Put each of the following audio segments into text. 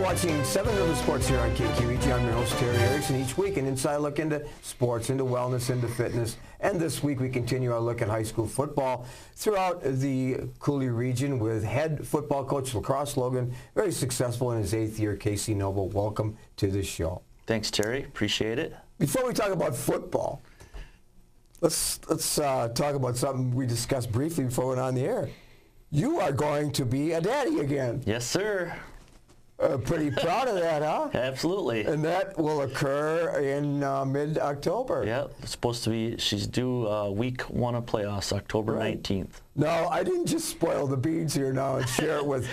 watching 7 River Sports here on KQEG. I'm your host, Terry Erickson. Each week, an inside look into sports, into wellness, into fitness. And this week, we continue our look at high school football throughout the Cooley region with head football coach Crosse, Logan, very successful in his 8th year. Casey Knoble, welcome to the show. Thanks, Terry. Appreciate it. Before we talk about football, let's talk about something we discussed briefly before we went on the air. You are going to be a daddy again. Yes, sir. Pretty proud of that, huh? Absolutely. And that will occur in mid-October. Yeah, it's supposed to be, she's due week 1 of playoffs, October 19th. No, I didn't just spoil the beans here now and share it with,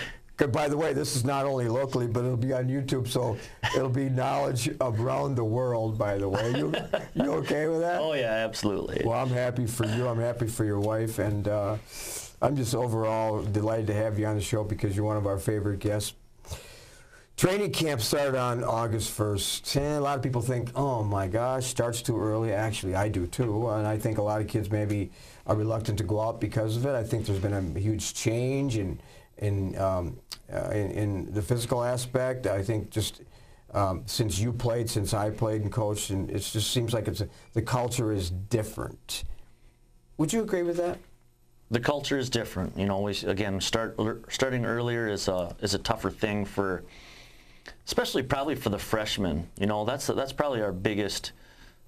by the way, this is not only locally, but it'll be on YouTube, so it'll be knowledge around the world, by the way. You okay with that? Oh, yeah, absolutely. Well, I'm happy for you. I'm happy for your wife, and I'm just overall delighted to have you on the show because you're one of our favorite guests. Training camp started on August 1st, and a lot of people think, oh my gosh, starts too early. Actually, I do too, and I think a lot of kids maybe are reluctant to go out because of it. I think there's been a huge change in the physical aspect. I think just since you played, since I played and coached, and it just seems like the culture is different. Would you agree with that? The culture is different. You know, again, starting earlier is a tougher thing for, especially probably for the freshmen. You know, that's probably our biggest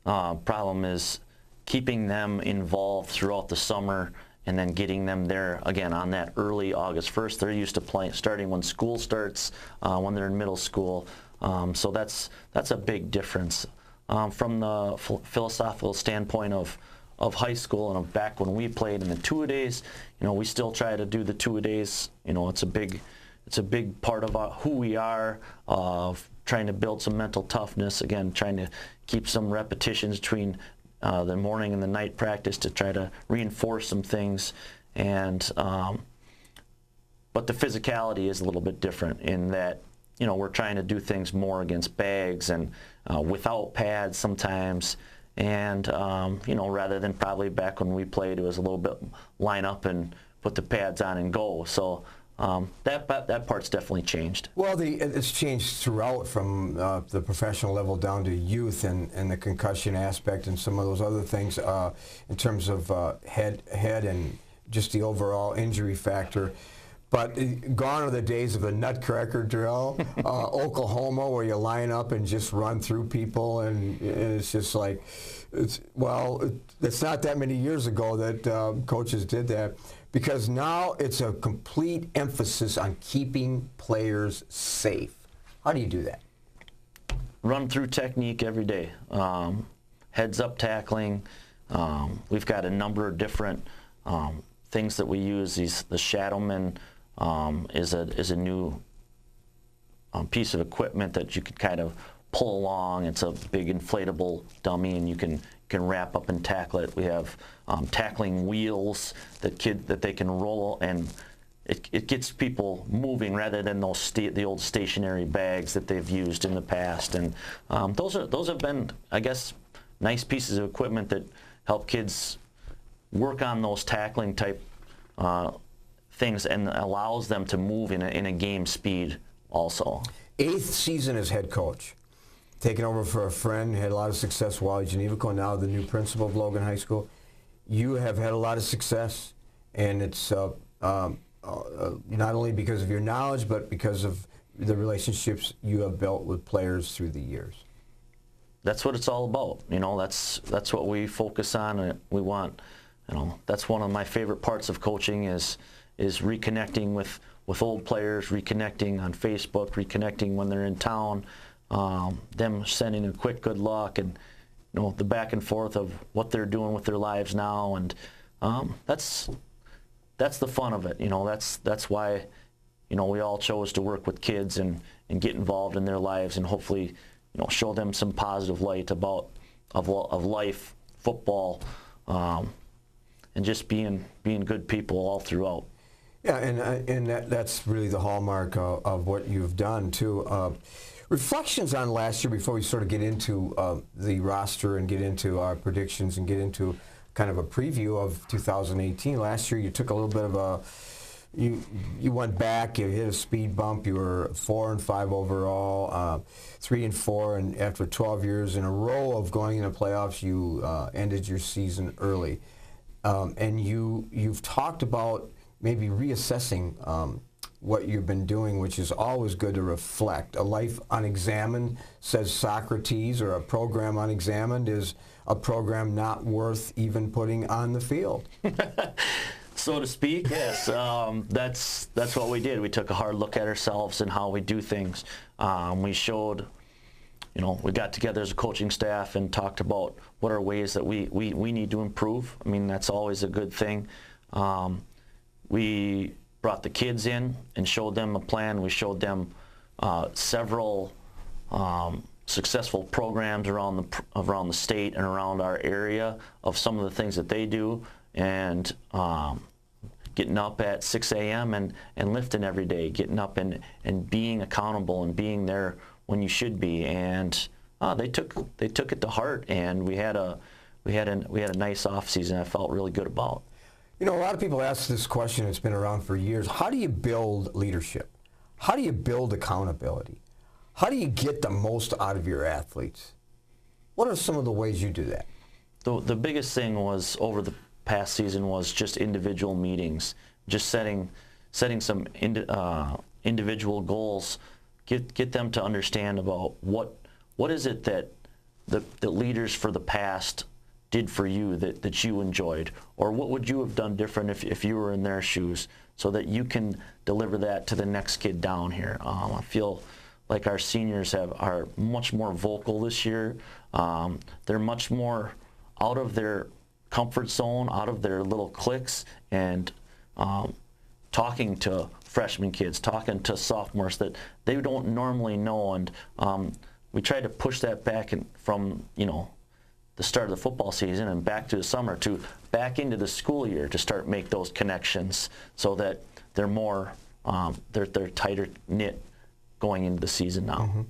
problem is keeping them involved throughout the summer and then getting them there again on that early August 1st. They're used to starting when school starts, when they're in middle school. So that's a big difference. From the philosophical standpoint of high school and of back when we played in the two-a-days, you know, we still try to do the two-a-days. You know, it's a big part of who we are, of trying to build some mental toughness, again, trying to keep some repetitions between the morning and the night practice to try to reinforce some things. And but the physicality is a little bit different in that, you know, we're trying to do things more against bags and without pads sometimes. And, you know, rather than probably back when we played, it was a little bit line up and put the pads on and go. So that part's definitely changed. Well, it's changed throughout from the professional level down to youth and the concussion aspect and some of those other things in terms of head and just the overall injury factor. But gone are the days of the nutcracker drill, Oklahoma, where you line up and just run through people, and it's just like, it's not that many years ago that coaches did that, because now it's a complete emphasis on keeping players safe. How do you do that? Run through technique every day. Heads up tackling. We've got a number of different things that we use. The Shadowman is a new piece of equipment that you can kind of pull along. It's a big inflatable dummy, and you can wrap up and tackle it. We have tackling wheels that they can roll, and it gets people moving rather than the old stationary bags that they've used in the past. And those have been, I guess, nice pieces of equipment that help kids work on those tackling type things and allows them to move in a game speed also. 8th season as head coach. Taking over for a friend, had a lot of success, Wally Genevico, now the new principal of Logan High School. You have had a lot of success, and it's not only because of your knowledge, but because of the relationships you have built with players through the years. That's what it's all about. You know, that's what we focus on, and we want. You know, that's one of my favorite parts of coaching is reconnecting with old players, reconnecting on Facebook, reconnecting when they're in town, them sending a quick good luck, and you know, the back and forth of what they're doing with their lives now, and that's the fun of it. You know, that's why, you know, we all chose to work with kids and get involved in their lives, and hopefully, you know, show them some positive light of life, football, and just being good people all throughout. Yeah, and that's really the hallmark of what you've done too. Reflections on last year before we sort of get into the roster and get into our predictions and get into kind of a preview of 2018. Last year you took a little bit of you went back, you hit a speed bump, you were 4 and 5 overall, 3 and 4, and after 12 years in a row of going into playoffs, you ended your season early. And you've talked about maybe reassessing what you've been doing, which is always good to reflect. A life unexamined, says Socrates, or a program unexamined is a program not worth even putting on the field. So to speak, yes. That's what we did. We took a hard look at ourselves and how we do things. We showed, we got together as a coaching staff and talked about what are ways that we need to improve. I mean, that's always a good thing. We brought the kids in and showed them a plan. We showed them several successful programs around the state and around our area of some of the things that they do, and getting up at 6 a.m. and lifting every day, getting up and being accountable and being there when you should be. And they took it to heart, and we had a nice off season I felt really good about. A lot of people ask this question. It's been around for years. How do you build leadership? How do you build accountability? How do you get the most out of your athletes? What are some of the ways you do that? The biggest thing was over the past season was just individual meetings, just setting some individual goals, get them to understand about what is it that the leaders for the past did for you that you enjoyed, or what would you have done different if you were in their shoes, so that you can deliver that to the next kid down here. I feel like our seniors are much more vocal this year. They're much more out of their comfort zone, out of their little cliques, and talking to freshman kids, talking to sophomores that they don't normally know. And we try to push that back from the start of the football season and back to the summer to back into the school year to start make those connections, so that they're more they're tighter knit going into the season now. Mm-hmm.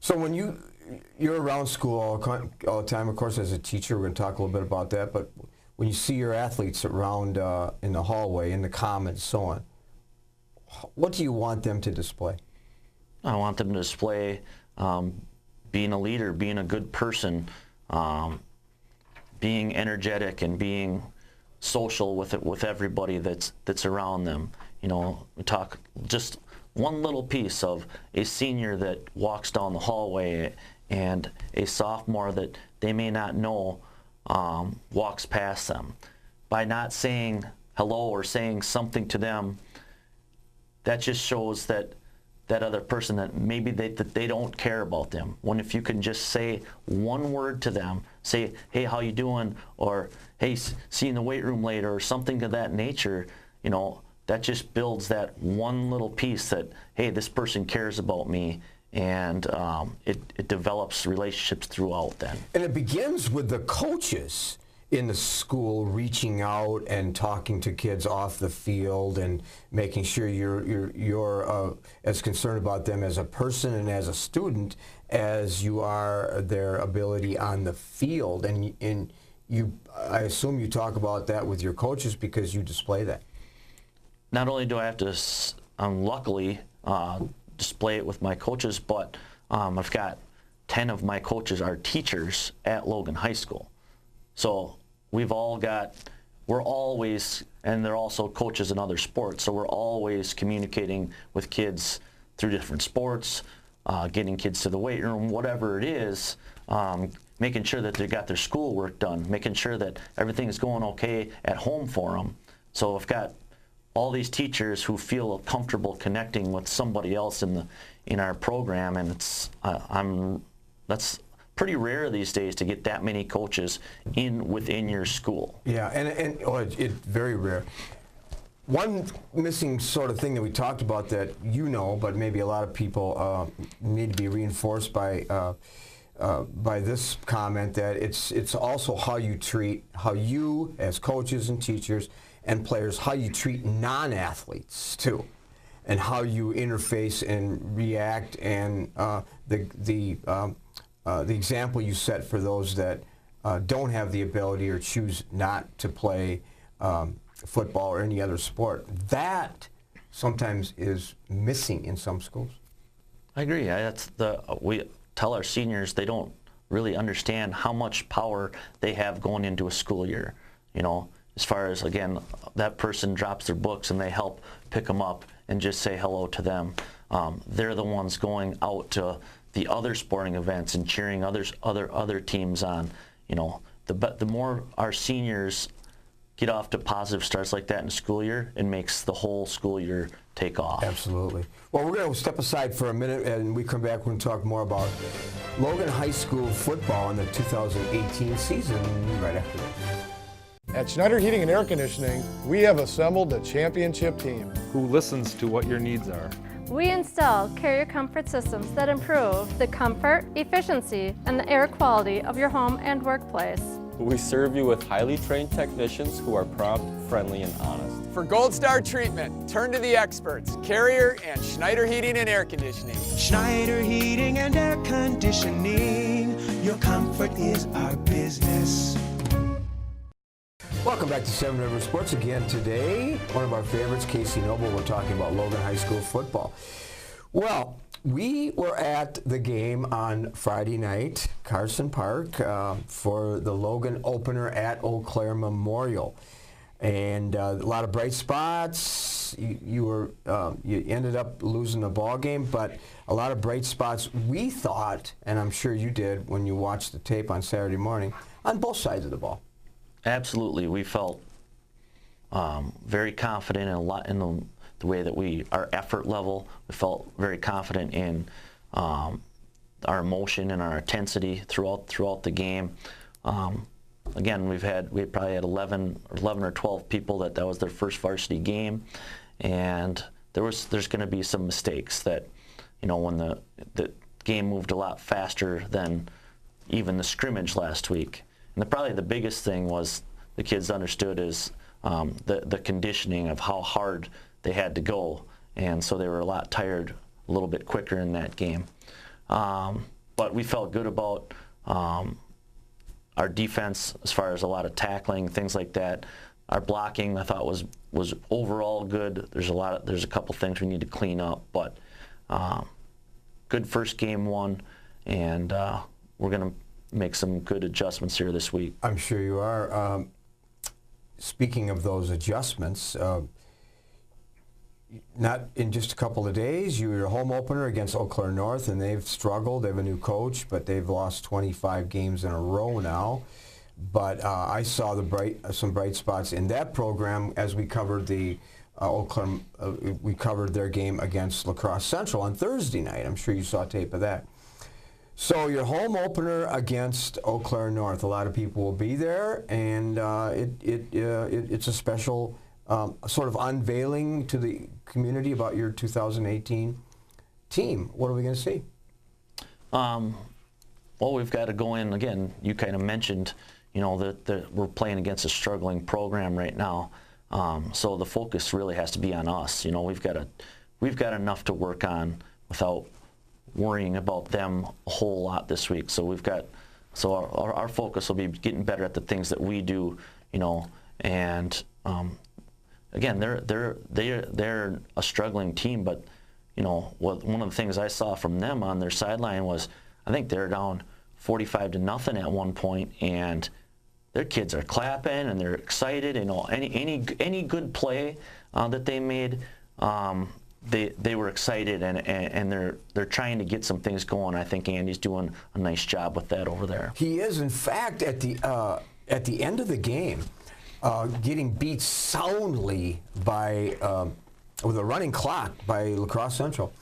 So when you're around school all the time, of course, as a teacher, we're going to talk a little bit about that, but when you see your athletes around in the hallway, in the commons, so on, what do you want them to display? I want them to display being a leader, being a good person, being energetic, and being social with everybody that's around them. We talk just one little piece of a senior that walks down the hallway and a sophomore that they may not know walks past them. By not saying hello or saying something to them, that just shows that other person that maybe that they don't care about them. When if you can just say one word to them, say, hey, how you doing? Or, hey, see you in the weight room later, or something of that nature, that just builds that one little piece that, hey, this person cares about me, and it develops relationships throughout then. And it begins with the coaches in the school reaching out and talking to kids off the field and making sure you're as concerned about them as a person and as a student as you are their ability on the field. And I assume you talk about that with your coaches because you display that. Not only do I have to, luckily, display it with my coaches, but I've got 10 of my coaches are teachers at Logan High School. So we're always, and they're also coaches in other sports, so we're always communicating with kids through different sports, getting kids to the weight room, whatever it is, making sure that they got their schoolwork done, making sure that everything is going okay at home for them. So I've got all these teachers who feel comfortable connecting with somebody else in our program, and that's pretty rare these days to get that many coaches within your school. Yeah, and it's very rare. One missing sort of thing that we talked about that but maybe a lot of people need to be reinforced by this comment, that it's also how you as coaches and teachers and players, how you treat non-athletes too, and how you interface and react, and the example you set for those that don't have the ability or choose not to play football or any other sport. That sometimes is missing in some schools. I agree. We tell our seniors they don't really understand how much power they have going into a school year. You know, as far as, again, that person drops their books and they help pick them up and just say hello to them. They're the ones going out to the other sporting events and cheering other teams on. You know, the more our seniors get off to positive starts like that in the school year, it makes the whole school year take off. Absolutely. Well, we're going to step aside for a minute, and we come back, we're going to talk more about Logan High School football in the 2018 season right after this. At Schneider Heating and Air Conditioning, we have assembled a championship team who listens to what your needs are. We install carrier comfort systems that improve the comfort, efficiency, and the air quality of your home and workplace. We serve you with highly trained technicians who are prompt, friendly, and honest. For Gold Star treatment, turn to the experts, Carrier and Schneider Heating and Air Conditioning. Schneider Heating and Air Conditioning, your comfort is our business. Welcome back to Seven Rivers Sports again today. One of our favorites, Casey Knoble. We're talking about Logan High School football. Well, we were at the game on Friday night, Carson Park, for the Logan opener at Eau Claire Memorial. And a lot of bright spots. You ended up losing the ball game, but a lot of bright spots. We thought, and I'm sure you did when you watched the tape on Saturday morning, on both sides of the ball. Absolutely. We felt very confident in the way that our effort level. We felt very confident in our emotion and our intensity throughout the game. Again, we probably had 11 or 12 people that was their first varsity game, and there's going to be some mistakes that, you know, when the game moved a lot faster than even the scrimmage last week. And probably the biggest thing was the kids understood is the conditioning of how hard they had to go, and so they were a lot tired a little bit quicker in that game. But we felt good about our defense as far as a lot of tackling, things like that. Our blocking, I thought, was overall good. There's a couple things we need to clean up, but good first game one, and we're going to make some good adjustments here this week. I'm sure you are. Speaking of those adjustments, not in just a couple of days, you were a home opener against Eau Claire North, and they've struggled. They have a new coach, but they've lost 25 games in a row now. But I saw some bright spots in that program as we covered the Eau Claire. We covered their game against La Crosse Central on Thursday night. I'm sure you saw tape of that. So your home opener against Eau Claire North, a lot of people will be there, and it's a special sort of unveiling to the community about your 2018 team. What are we going to see? Well, we've got to go in again. You kind of mentioned, you know, that we're playing against a struggling program right now. So the focus really has to be on us. You know, we've got enough to work on without worrying about them a whole lot this week. So our focus will be getting better at the things that we do, you know. And again, they're a struggling team, but you know, one of the things I saw from them on their sideline was, I think they're down 45-0 at one point, and their kids are clapping and they're excited. You know, any good play that they made, they were excited, and they're trying to get some things going. I think Andy's doing a nice job with that over there. He is, in fact, at the end of the game, getting beat soundly by with a running clock by La Crosse Central.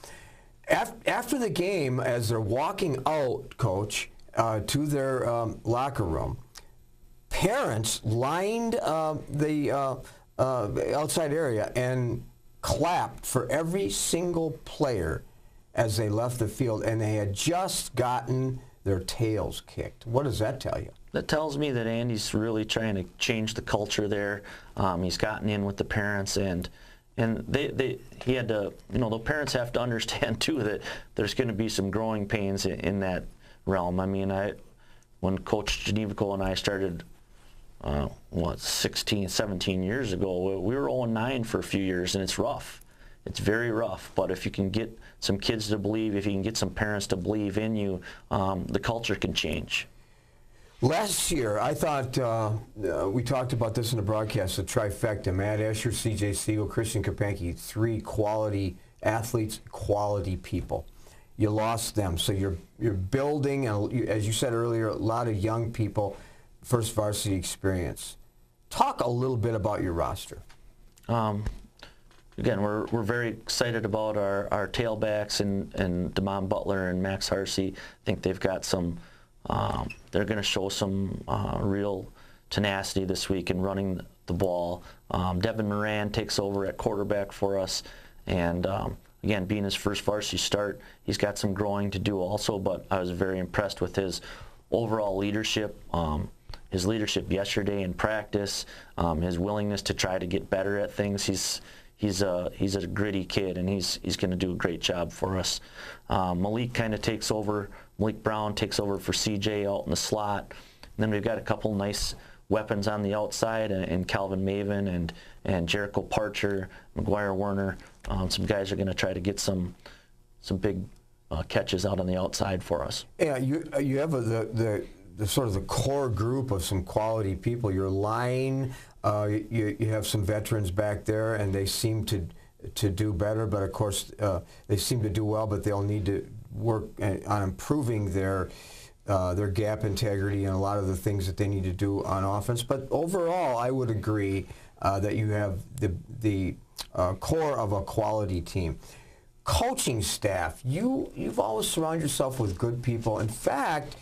After the game, as they're walking out, Coach, to their locker room, parents lined the outside area and clapped for every single player as they left the field, and they had just gotten their tails kicked. What does that tell you? That tells me that Andy's really trying to change the culture there. He's gotten in with the parents, and he had to, you know, the parents have to understand too that there's going to be some growing pains in that realm. I mean, when Coach Genevico and I started, 16, 17 years ago, we were 0-9 for a few years, and it's rough. It's very rough, but if you can get some kids to believe, if you can get some parents to believe in you, the culture can change. Last year, I thought, we talked about this in the broadcast, the trifecta, Matt Escher, C.J. Siegel, Christian Kapanke, 3 quality athletes, quality people. You lost them, so you're building, and as you said earlier, a lot of young people, first varsity experience. Talk a little bit about your roster. Again, we're very excited about our tailbacks and Damon Butler and Max Harsey. I think they've got some, they're going to show some real tenacity this week in running the ball. Devin Moran takes over at quarterback for us, and again, being his first varsity start, he's got some growing to do also, but I was very impressed with his overall leadership. His leadership yesterday in practice, his willingness to try to get better at things. He's a gritty kid, and he's going to do a great job for us. Malik kind of takes over. Malik Brown takes over for CJ out in the slot. And then we've got a couple nice weapons on the outside, and Calvin Maven and Jericho Parcher, McGuire Werner. Some guys are going to try to get some big catches out on the outside for us. Yeah, you have the sort of the core group of some quality people. Your line, you have some veterans back there, and they seem to do better. But of course, they seem to do well, but they'll need to work on improving their gap integrity and a lot of the things that they need to do on offense. But overall, I would agree that you have the core of a quality team. Coaching staff, you've always surrounded yourself with good people. In fact,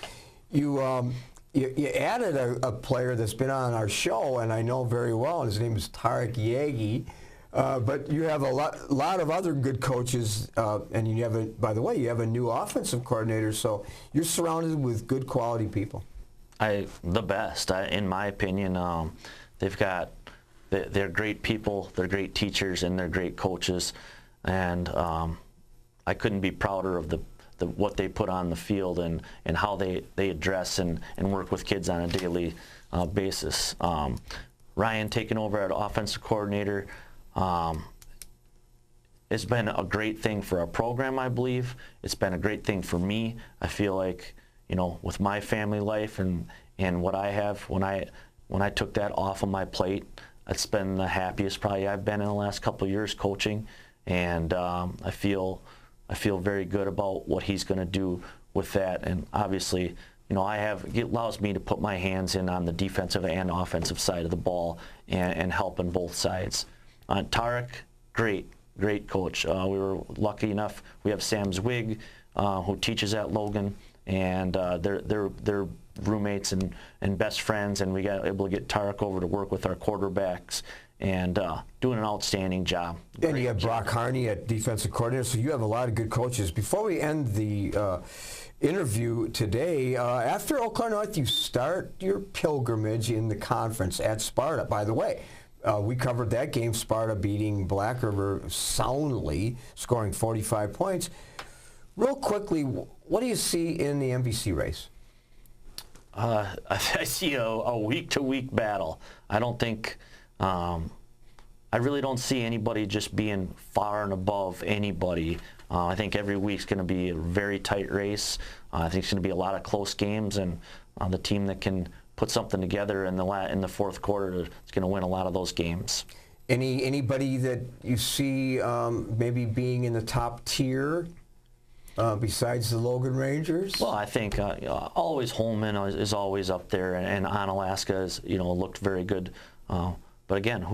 you added a player that's been on our show, and I know very well, and his name is Tarek Yagi. But you have a lot of other good coaches, and you have by the way, you have a new offensive coordinator, so you're surrounded with good quality people. The best, in my opinion. They're great people, they're great teachers, and they're great coaches, and I couldn't be prouder of what they put on the field and how they address and work with kids on a daily basis. Ryan taking over as offensive coordinator, it's been a great thing for our program, I believe. It's been a great thing for me. I feel like, with my family life and what I have, when I took that off of my plate, it's been the happiest probably I've been in the last couple of years coaching, and I feel very good about what he's going to do with that. And obviously, it allows me to put my hands in on the defensive and offensive side of the ball and help on both sides. Tarek, great coach. We were lucky enough. We have Sam Zwig, who teaches at Logan, and they're roommates and best friends, and we got able to get Tarek over to work with our quarterbacks and doing an outstanding job. And you have Brock Harney at defensive coordinator, so you have a lot of good coaches. Before we end the interview today, after Eau Claire North, you start your pilgrimage in the conference at Sparta. By the way, we covered that game, Sparta beating Black River soundly, scoring 45 points. Real quickly, what do you see in the MVC race? I see a week-to-week battle. I don't think, I really don't see anybody just being far and above anybody. I think every week's going to be a very tight race. I think it's going to be a lot of close games, and the team that can put something together in the fourth quarter is going to win a lot of those games. Anybody that you see maybe being in the top tier besides the Logan Rangers? Well, I think always Holman is always up there, and Onalaska has looked very good. But again,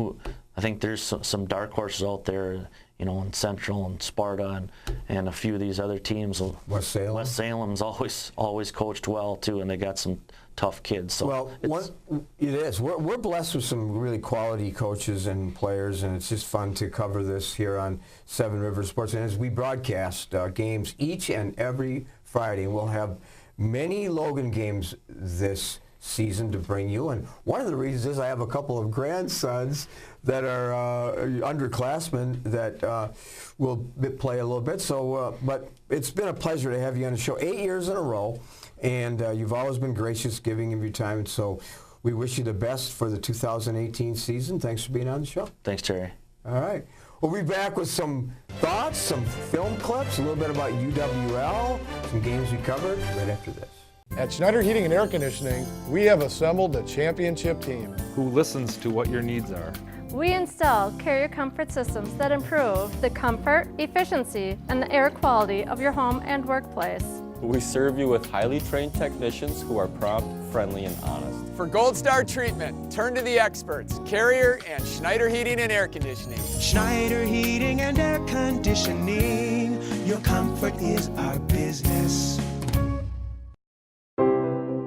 I think there's some dark horses out there, in Central and Sparta and a few of these other teams. West Salem. West Salem's always coached well too, and they got some tough kids. So well, it is. We're blessed with some really quality coaches and players, and it's just fun to cover this here on Seven Rivers Sports. And as we broadcast games each and every Friday, we'll have many Logan games this season to bring you. And one of the reasons is I have a couple of grandsons that are underclassmen that will play a little bit. So, but it's been a pleasure to have you on the show 8 years in a row. And you've always been gracious giving of your time. And so we wish you the best for the 2018 season. Thanks for being on the show. Thanks, Terry. All right. We'll be back with some thoughts, some film clips, a little bit about UWL, some games we covered right after this. At Schneider Heating and Air Conditioning, we have assembled a championship team. Who listens to what your needs are. We install carrier comfort systems that improve the comfort, efficiency, and the air quality of your home and workplace. We serve you with highly trained technicians who are prompt, friendly, and honest. For Gold Star treatment, turn to the experts, Carrier and Schneider Heating and Air Conditioning. Schneider Heating and Air Conditioning. Your comfort is our business.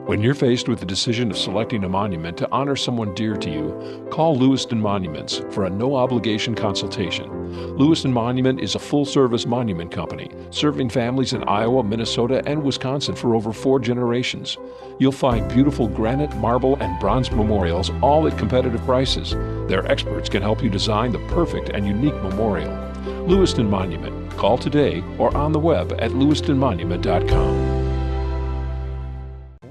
When you're faced with the decision of selecting a monument to honor someone dear to you, call Lewiston Monuments for a no-obligation consultation. Lewiston Monument is a full-service monument company, serving families in Iowa, Minnesota, and Wisconsin for over 4 generations. You'll find beautiful granite, marble, and bronze memorials, all at competitive prices. Their experts can help you design the perfect and unique memorial. Lewiston Monument. Call today or on the web at lewistonmonument.com.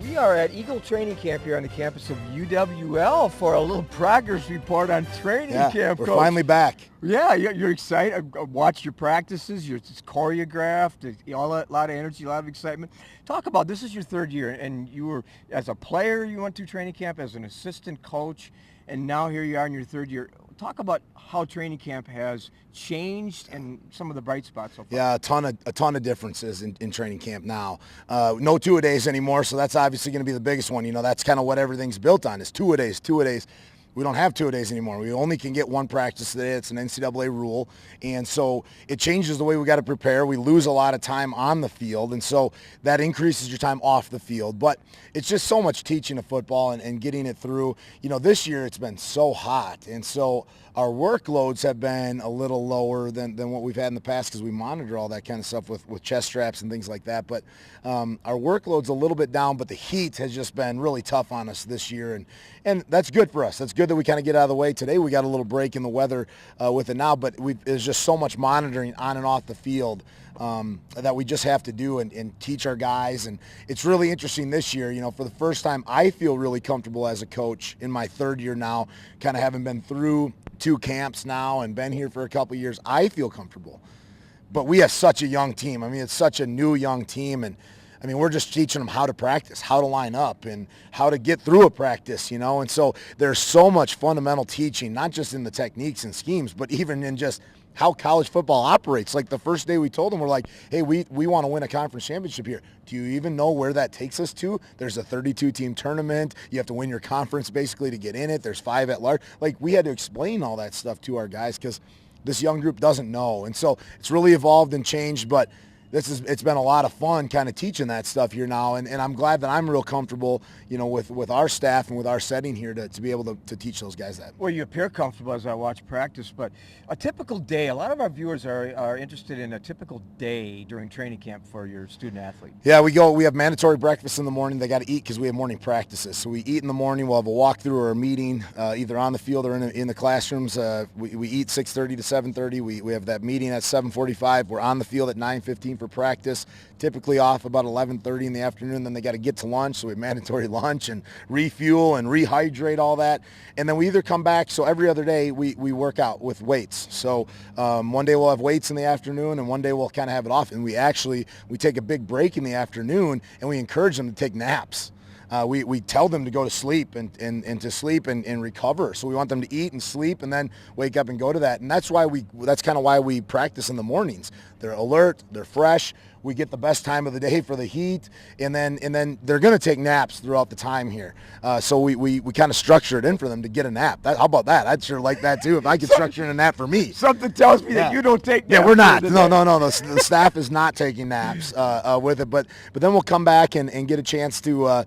We are at Eagle Training Camp here on the campus of UWL for a little progress report on training camp. We're Coach. finally back. Yeah, you're excited. I watched your practices. It's choreographed. A lot of energy, a lot of excitement. Talk about, this is your 3rd year, and you were, as a player, you went through training camp, as an assistant coach, and now here you are in your 3rd year. Talk about how training camp has changed and some of the bright spots so far. Yeah, a ton of differences in training camp now. No two-a-days anymore, so that's obviously going to be the biggest one. You know, that's kind of what everything's built on, is two-a-days. We don't have two-a-days anymore. We only can get 1 practice a day. It's an NCAA rule. And so it changes the way we got to prepare. We lose a lot of time on the field, and so that increases your time off the field. But it's just so much teaching of football and getting it through. You know, this year it's been so hot, and so our workloads have been a little lower than what we've had in the past, because we monitor all that kind of stuff with chest straps and things like that. But our workload's a little bit down, but the heat has just been really tough on us this year, and that's good for us. That's good that we kind of get out of the way. Today we got a little break in the weather with it now, but there's just so much monitoring on and off the field that we just have to do and teach our guys. And it's really interesting this year. You know, for the first time, I feel really comfortable as a coach in my 3rd year now, kind of having been through 2 camps now and been here for a couple of years. I feel comfortable. But we have such a young team. I mean, it's such a new young team, and I mean, we're just teaching them how to practice, how to line up, and how to get through a practice, you know. And so there's so much fundamental teaching, not just in the techniques and schemes, but even in just how college football operates. Like the first day we told them, we're like, hey, we want to win a conference championship here. Do you even know where that takes us to? There's a 32-team tournament. You have to win your conference basically to get in it. There's 5 at large. Like, we had to explain all that stuff to our guys because this young group doesn't know. And so it's really evolved and changed, but it's been a lot of fun kind of teaching that stuff here now, and I'm glad that I'm real comfortable, you know, with our staff and with our setting here to be able to teach those guys that. Well, you appear comfortable as I watch practice, but a typical day, a lot of our viewers are interested in a typical day during training camp for your student athlete. Yeah, we have mandatory breakfast in the morning. They got to eat because we have morning practices. So we eat in the morning. We'll have a walkthrough or a meeting, either on the field or in the classrooms. We eat 6:30 to 7:30. We have that meeting at 7:45. We're on the field at 9:15 for practice, typically off about 11:30 in the afternoon. Then they got to get to lunch, so we have mandatory lunch and refuel and rehydrate, all that. And then we either come back, so every other day we work out with weights. So one day we'll have weights in the afternoon, and one day we'll kind of have it off. And we take a big break in the afternoon, and we encourage them to take naps. We tell them to go to sleep and to sleep and recover. So we want them to eat and sleep and then wake up and go to that. And that's kind of why we practice in the mornings. They're alert, they're fresh. We get the best time of the day for the heat, and then they're going to take naps throughout the time here. So we kind of structure it in for them to get a nap. How about that? I'd sure like that too if I could structure in a nap for me. Something tells me that you don't take naps. Yeah, we're not. No. The staff is not taking naps with it. But then we'll come back and get a chance to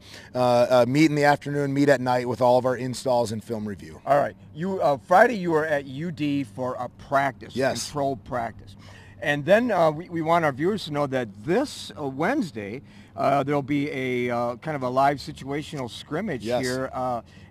meet in the afternoon, meet at night with all of our installs and film review. All right. Friday you were at UD for a practice, yes, controlled practice. And then we want our viewers to know that this Wednesday there'll be a kind of a live situational scrimmage here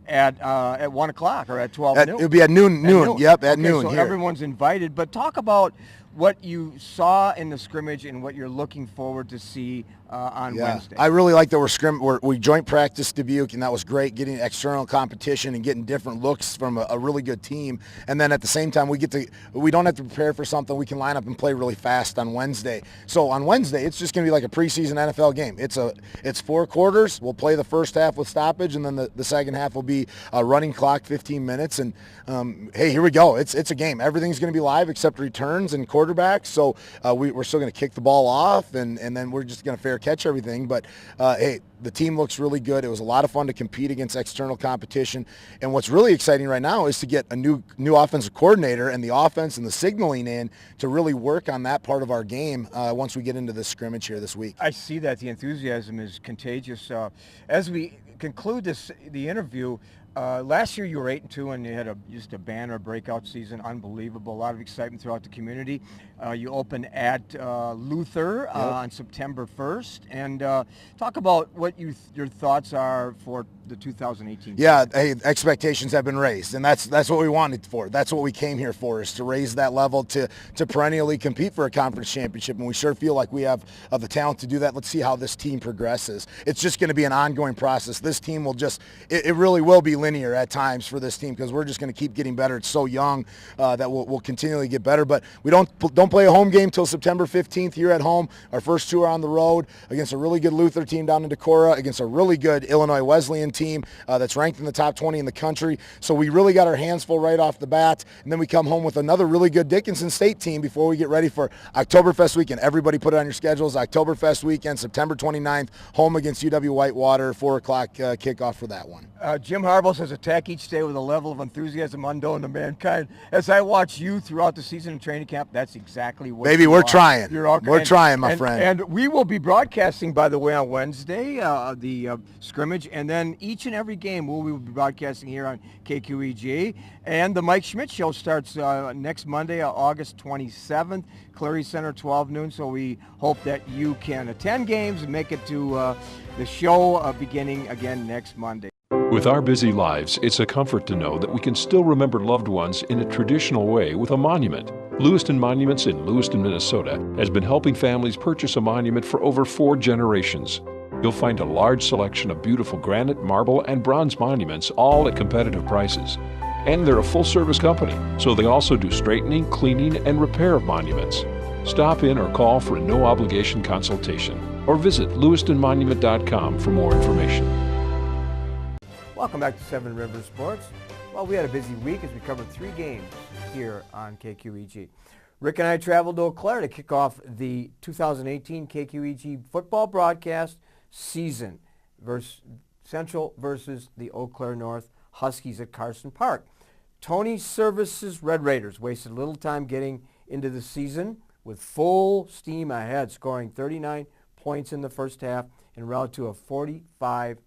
at 1 o'clock or at 12 noon. It'll be at noon. Yep, at noon. So here. Everyone's invited. But talk about what you saw in the scrimmage and what you're looking forward to see on Wednesday. I really like that we joint practiced Dubuque, and that was great, getting external competition and getting different looks from a really good team. And then at the same time, we don't have to prepare for something. We can line up and play really fast on Wednesday. So on Wednesday, it's just going to be like a preseason NFL game. It's 4 quarters. We'll play the first half with stoppage, and then the second half will be a running clock, 15 minutes. And hey, here we go. It's a game. Everything's going to be live except returns and quarterbacks. So we're still going to kick the ball off, and then we're just going to fair catch everything. But hey, the team looks really good. It was a lot of fun to compete against external competition. And what's really exciting right now is to get a new offensive coordinator and the offense and the signaling in to really work on that part of our game once we get into this scrimmage here this week. I see that the enthusiasm is contagious. As we conclude the interview, last year you were 8-2 and you had just a banner breakout season, unbelievable, a lot of excitement throughout the community. You opened at Luther on September 1st, and talk about what your thoughts are for the 2018 Yeah, hey, expectations have been raised, and that's what we wanted for. That's what we came here for, is to raise that level to perennially compete for a conference championship, and we sure feel like we have the talent to do that. Let's see how this team progresses. It's just going to be an ongoing process. This team will it really will be linear at times for this team, because we're just going to keep getting better. It's so young that we'll continually get better, but we don't play a home game till September 15th here at home. Our first 2 are on the road against a really good Luther team down in Decorah, against a really good Illinois Wesleyan team that's ranked in the top 20 in the country. So we really got our hands full right off the bat, and then we come home with another really good Dickinson State team before we get ready for Oktoberfest weekend. Everybody put it on your schedules. Oktoberfest weekend, September 29th, home against UW-Whitewater, 4 o'clock kickoff for that one. Jim Harbaugh says attack each day with a level of enthusiasm unknown to mankind. As I watch you throughout the season in training camp, that's exactly what Baby, we're trying. We're trying, my friend. And we will be broadcasting, by the way, on Wednesday, the scrimmage, and then each and every game we will be broadcasting here on KQEG. And the Mike Schmidt Show starts next Monday, August 27th, Clary Center, 12 noon. So we hope that you can attend games and make it to the show beginning again next Monday. With our busy lives, it's a comfort to know that we can still remember loved ones in a traditional way with a monument. Lewiston Monuments in Lewiston, Minnesota has been helping families purchase a monument for over 4 generations. You'll find a large selection of beautiful granite, marble, and bronze monuments, all at competitive prices. And they're a full-service company, so they also do straightening, cleaning, and repair of monuments. Stop in or call for a no-obligation consultation, or visit lewistonmonument.com for more information. Welcome back to Seven Rivers Sports. Well, we had a busy week as we covered 3 games here on KQEG. Rick and I traveled to Eau Claire to kick off the 2018 KQEG football broadcast season. Central versus the Eau Claire North Huskies at Carson Park. Tony Service's Red Raiders wasted little time getting into the season with full steam ahead, scoring 39 points in the first half and route to a 45-8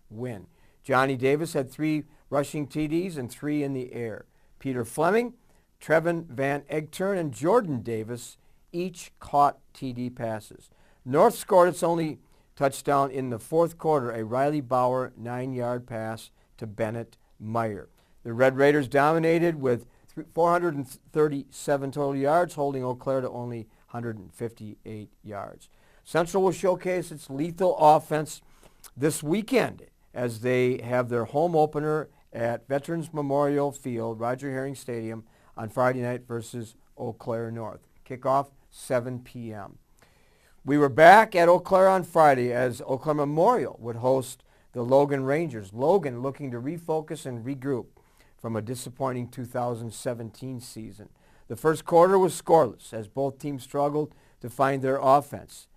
win. Johnny Davis had 3 rushing TDs and 3 in the air. Peter Fleming, Trevin Van Egtern, and Jordan Davis each caught TD passes. North scored its only touchdown in the fourth quarter, a Riley Bauer 9-yard pass to Bennett Meyer. The Red Raiders dominated with 437 total yards, holding Eau Claire to only 158 yards. Central will showcase its lethal offense this weekend as they have their home opener at Veterans Memorial Field, Roger Herring Stadium, on Friday night versus Eau Claire North. Kickoff 7 p.m. We were back at Eau Claire on Friday as Eau Claire Memorial would host the Logan Rangers. Logan looking to refocus and regroup from a disappointing 2017 season. The first quarter was scoreless as both teams struggled to find their offense.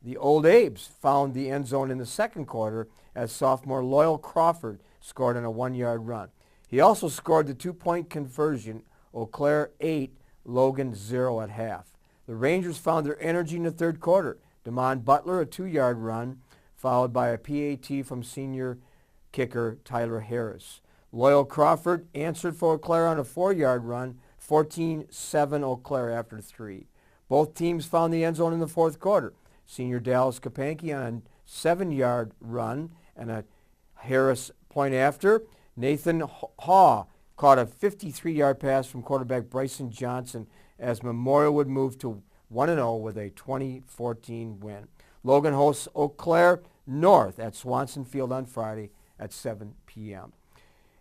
The Old Abes found the end zone in the second quarter as sophomore Loyal Crawford scored on a 1-yard run. He also scored the 2-point conversion, Eau Claire 8, Logan 0 at half. The Rangers found their energy in the third quarter. Damon Butler, a 2-yard run, followed by a PAT from senior kicker Tyler Harris. Loyal Crawford answered for Eau Claire on a 4-yard run, 14-7 Eau Claire after 3. Both teams found the end zone in the fourth quarter. Senior Dallas Kapanke on a 7-yard run and a Harris point after. Nathan Haw caught a 53-yard pass from quarterback Bryson Johnson as Memorial would move to 1-0 with a 2014 win. Logan hosts Eau Claire North at Swanson Field on Friday at 7 p.m.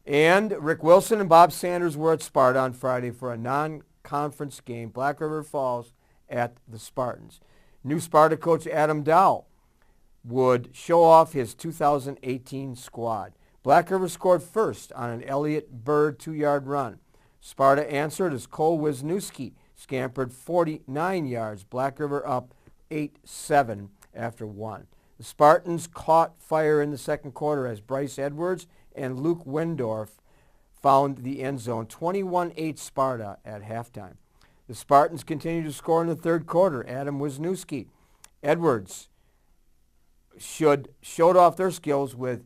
And Rick Wilson and Bob Sanders were at Sparta on Friday for a non-conference game, Black River Falls at the Spartans. New Sparta coach Adam Dow would show off his 2018 squad. Black River scored first on an Elliott Bird 2-yard run. Sparta answered as Cole Wisniewski scampered 49 yards. Black River up 8-7 after 1. The Spartans caught fire in the second quarter as Bryce Edwards and Luke Wendorf found the end zone. 21-8 Sparta at halftime. The Spartans continued to score in the third quarter. Adam Wisniewski, Edwards showed off their skills with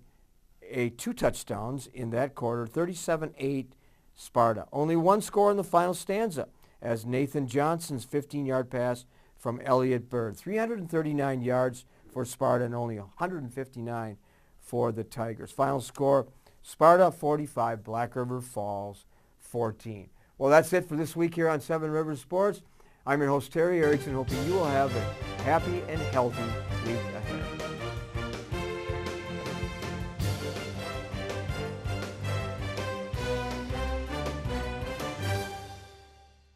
2 touchdowns in that quarter. 37-8 Sparta. Only one score in the final stanza as Nathan Johnson's 15-yard pass from Elliott Bird. 339 yards for Sparta and only 159 for the Tigers. Final score, Sparta 45, Black River Falls 14. Well, that's it for this week here on Seven Rivers Sports. I'm your host, Terry Erickson, hoping you will have a happy and healthy week ahead.